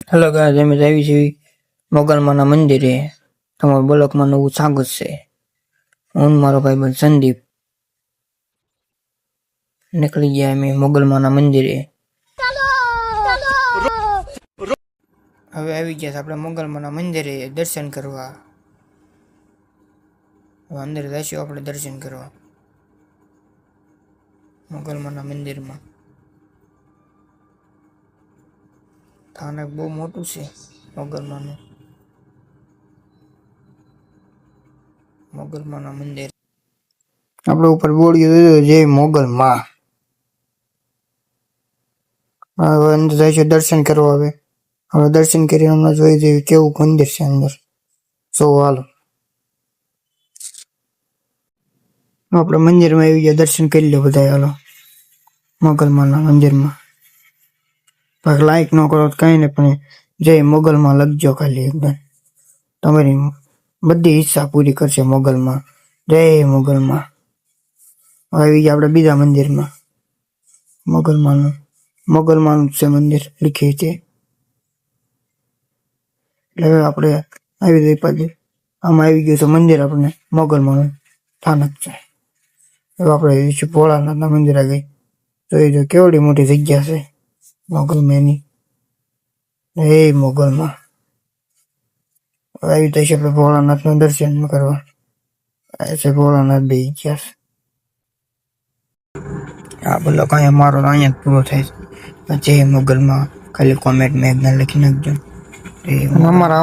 Hello guys, અમે આવી છીએ મોગલમાના મંદિરે. તમારા બ્લોકમાં નવું સ્વાગત છે. હું મારો ભાઈબંધ સંદીપ નીકળી ગયા અમે મોગલમાના મંદિરે. હવે આવી ગયા આપણે મોગલમાના મંદિરે દર્શન કરવા. હવે અંદર જઈશું આપણે દર્શન કરવા મોગલમાના મંદિરમાં. સ્થાનક બહુ મોટું છે મોગલમાનું. મોગલમાના મંદિર આપણે ઉપર બોલ્યું જય મોગલમાં. હવે અંદર જઈશું દર્શન કરવા. હવે દર્શન કરીને હમણાં જોઈ જઈએ કેવું મંદિર છે અંદર. હાલો આપણે મંદિરમાં આવી ગયા, દર્શન કરી લો બધા. હાલો મોગલમાના મંદિરમાં. લાઈક ન કરો તો કઈ નહીં, પણ જય મોગલમાં લખજો ખાલી. એકદમ તમારી બધી ઈચ્છા પૂરી કરશે મોગલમાં. જય મોગલમાં. આવી ગયા આપણે બીજા મંદિરમાં. મોગલમાનું છે મંદિર લીખે છે. એટલે આપણે આવી ગઈ પાછી. આમાં આવી ગયું છે મંદિર આપણે મોગલમાનું સ્થાનક છે. હવે આપણે ભોળાનાથના મંદિર આગળ જોઈ જો કેવડી મોટી જગ્યા છે મોગલમાની. એ મોગલમાં આવી જઈશ આપણે ભોળાનાથનું દર્શન કરવા. છે ભોળાનાથ બે ગયા છે. આ બોલો કઈ અમારો અહીંયા જ પૂરો થાય છે. જય મોગલમાં. ખાલી કોમેન્ટ મેં લખી નાખજો. અમારા